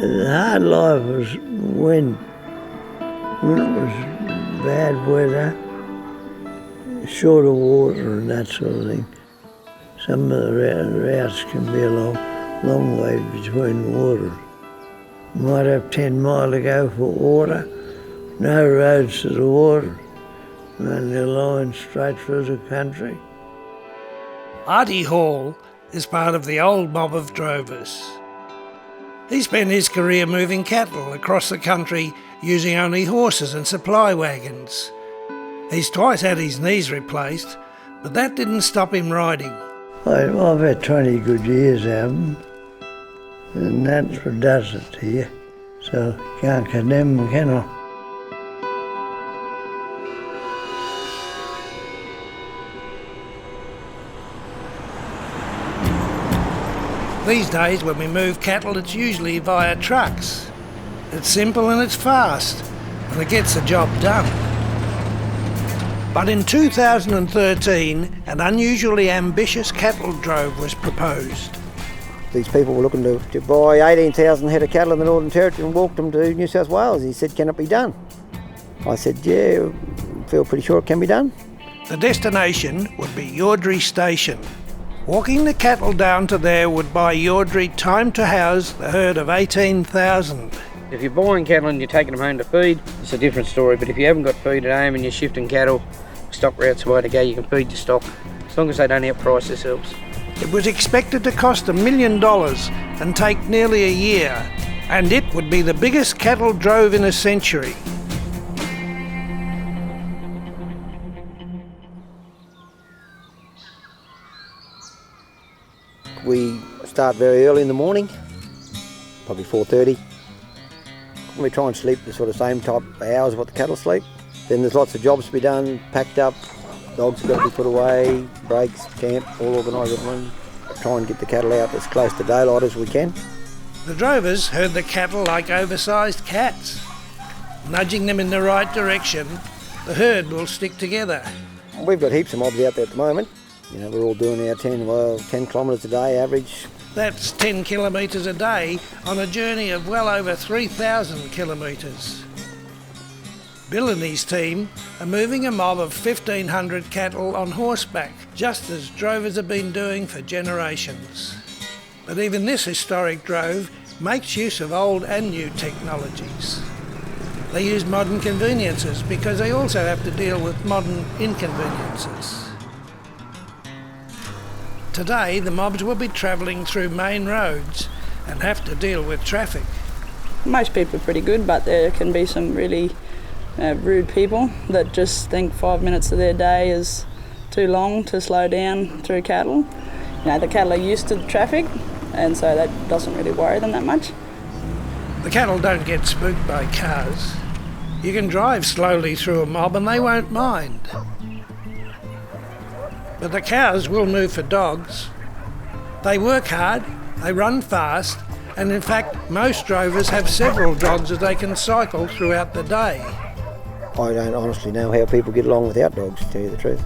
The hard life was when it was bad weather, short of water and that sort of thing. Some of the routes can be a long way between water. Might have 10 mile to go for water, no roads to the water, only a line straight through the country. Artie Hall is part of the old mob of drovers. He spent his career moving cattle across the country using only horses and supply wagons. He's twice had his knees replaced, but that didn't stop him riding. I've had 20 good years out of them, and that's what does it to you. So can't condemn them, can I? These days when we move cattle, it's usually via trucks. It's simple and it's fast, and it gets the job done. But in 2013, an unusually ambitious cattle drove was proposed. These people were looking to buy 18,000 head of cattle in the Northern Territory and walk them to New South Wales. He said, can it be done? I said, yeah, I feel pretty sure it can be done. The destination would be Uardry Station. Walking the cattle down to there would buy Uardry time to house the herd of 18,000. If you're buying cattle and you're taking them home to feed, it's a different story. But if you haven't got feed at home and you're shifting cattle, stock routes the way to go, you can feed your stock, as long as they don't outprice themselves. It was expected to cost $1 million and take nearly a year, and it would be the biggest cattle drove in a century. We start very early in the morning, probably 4:30. We try and sleep the sort of same type of hours what the cattle sleep. Then there's lots of jobs to be done, packed up, dogs have got to be put away, breaks, camp, all organised at one. Try and get the cattle out as close to daylight as we can. The drovers herd the cattle like oversized cats. Nudging them in the right direction, the herd will stick together. We've got heaps of mobs out there at the moment. You know, we're all doing our 10 kilometres a day average. That's 10 kilometres a day on a journey of well over 3,000 kilometres. Bill and his team are moving a mob of 1,500 cattle on horseback, just as drovers have been doing for generations. But even this historic drove makes use of old and new technologies. They use modern conveniences because they also have to deal with modern inconveniences. Today, the mobs will be travelling through main roads and have to deal with traffic. Most people are pretty good, but there can be some really rude people that just think 5 minutes of their day is too long to slow down through cattle. You know, the cattle are used to the traffic, and so that doesn't really worry them that much. The cattle don't get spooked by cars. You can drive slowly through a mob and they won't mind. But the cows will move for dogs. They work hard, they run fast, and in fact most drovers have several dogs that they can cycle throughout the day. I don't honestly know how people get along without dogs, to tell you the truth.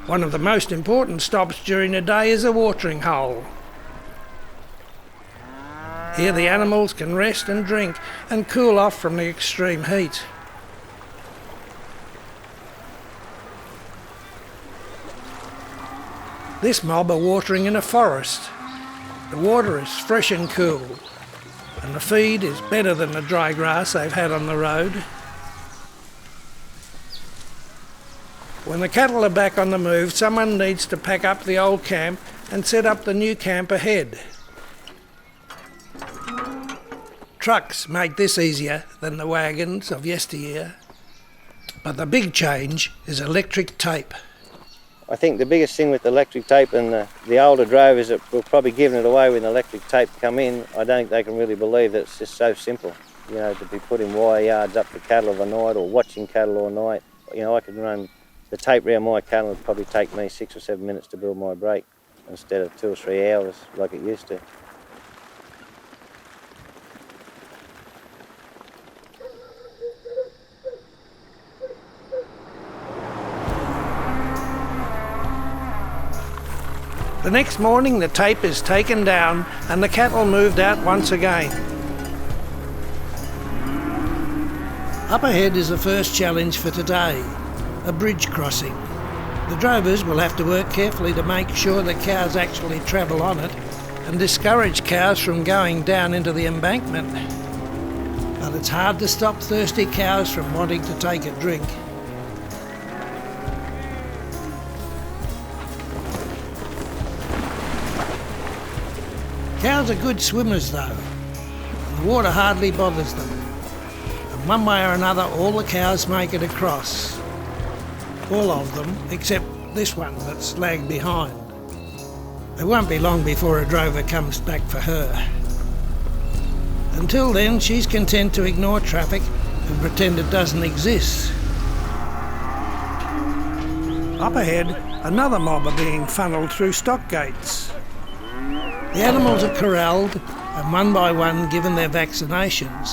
One of the most important stops during the day is a watering hole. Here the animals can rest and drink and cool off from the extreme heat. This mob are watering in a forest. The water is fresh and cool, and the feed is better than the dry grass they've had on the road. When the cattle are back on the move, someone needs to pack up the old camp and set up the new camp ahead. Trucks make this easier than the wagons of yesteryear, but the big change is electric tape. I think the biggest thing with electric tape and the older drovers that will probably giving it away when the electric tape come in, I don't think they can really believe that it's just so simple. You know, to be putting wire yards up the cattle overnight or watching cattle all night. You know, I could run the tape around my cattle, would probably take me 6 or 7 minutes to build my break instead of 2 or 3 hours like it used to. The next morning the tape is taken down and the cattle moved out once again. Up ahead is the first challenge for today, a bridge crossing. The drovers will have to work carefully to make sure the cows actually travel on it and discourage cows from going down into the embankment. But it's hard to stop thirsty cows from wanting to take a drink. Cows are good swimmers though, and the water hardly bothers them. And one way or another all the cows make it across. All of them, except this one that's lagged behind. It won't be long before a drover comes back for her. Until then, she's content to ignore traffic and pretend it doesn't exist. Up ahead, another mob are being funneled through stock gates. The animals are corralled and one by one given their vaccinations.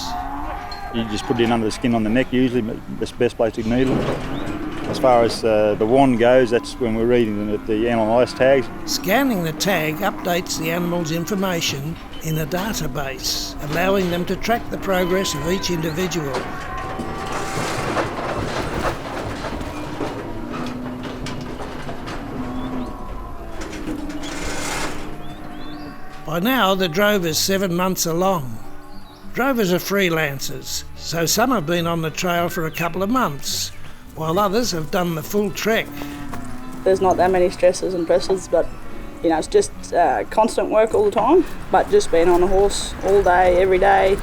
You just put it in under the skin on the neck usually, that's the best place to needle. As far as the wand goes, that's when we're reading the animalised tags. Scanning the tag updates the animal's information in a database, allowing them to track the progress of each individual. By now, the drover's 7 months along. Drovers are freelancers, so some have been on the trail for a couple of months, while others have done the full trek. There's not that many stresses and pressures, but it's just constant work all the time. But just being on a horse all day, every day,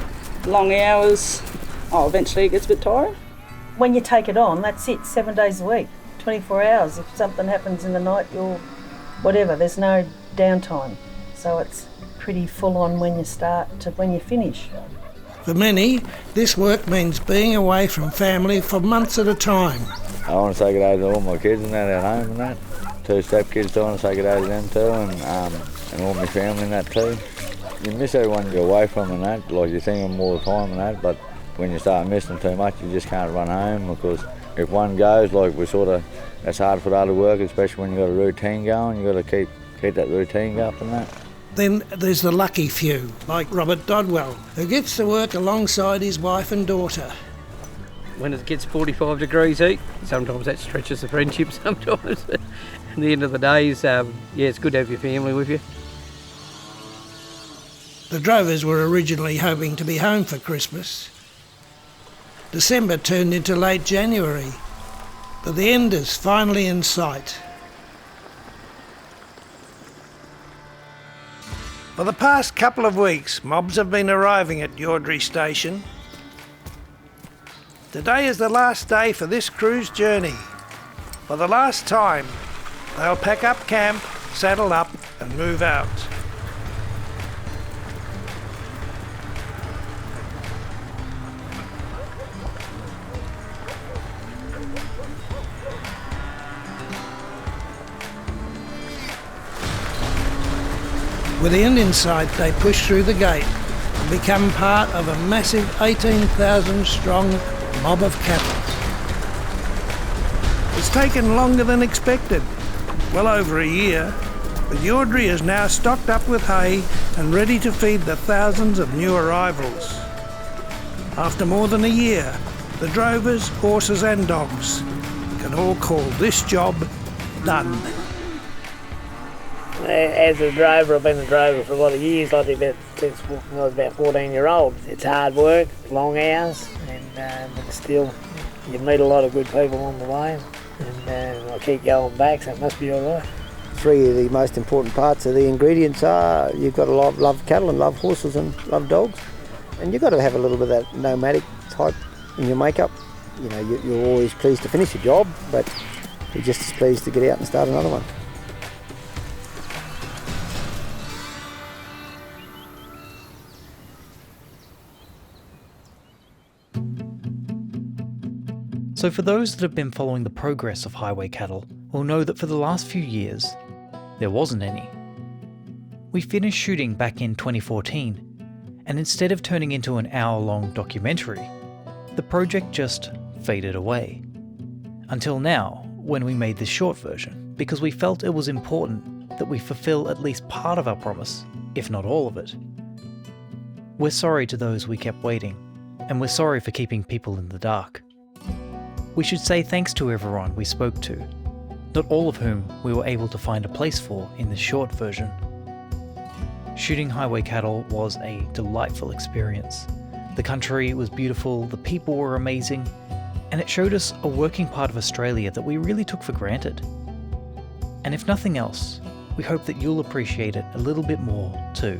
long hours, eventually it gets a bit tiring. When you take it on, that's it, 7 days a week, 24 hours. If something happens in the night, there's no downtime. So it's pretty full on when you start to when you finish. For many, this work means being away from family for months at a time. I want to say good day to all my kids and that at home and that. 2 step-kids, I want to say good day to them too, and all my family and that too. You miss everyone you're away from and that, like you think of them all the time and that, but when you start missing too much, you just can't run home, because if one goes, it's hard for the other work, especially when you've got a routine going, you've got to keep that routine up and that. Then there's the lucky few, like Robert Dodwell, who gets to work alongside his wife and daughter. When it gets 45 degrees heat, sometimes that stretches the friendship sometimes. At the end of the day, it's good to have your family with you. The drovers were originally hoping to be home for Christmas. December turned into late January, but the end is finally in sight. For the past couple of weeks, mobs have been arriving at Uardry Station. Today is the last day for this crew's journey. For the last time, they'll pack up camp, saddle up and move out. With the end in sight, they push through the gate and become part of a massive 18,000 strong mob of cattle. It's taken longer than expected, well over a year, but Uardry is now stocked up with hay and ready to feed the thousands of new arrivals. After more than a year, the drovers, horses and dogs can all call this job done. As a drover, I've been a drover for a lot of years, since I was about 14-year-old. It's hard work, long hours, but still you meet a lot of good people on the way, and I keep going back, so it must be all right. 3 of the most important parts of the ingredients are you've got to love cattle and love horses and love dogs, and you've got to have a little bit of that nomadic type in your makeup. You're always pleased to finish your job, but you're just as pleased to get out and start another one. So for those that have been following the progress of highway cattle will know that for the last few years, there wasn't any. We finished shooting back in 2014, and instead of turning into an hour-long documentary, the project just faded away. Until now, when we made this short version, because we felt it was important that we fulfill at least part of our promise, if not all of it. We're sorry to those we kept waiting, and we're sorry for keeping people in the dark. We should say thanks to everyone we spoke to, not all of whom we were able to find a place for in this short version. Shooting highway cattle was a delightful experience. The country was beautiful, the people were amazing, and it showed us a working part of Australia that we really took for granted. And if nothing else, we hope that you'll appreciate it a little bit more too.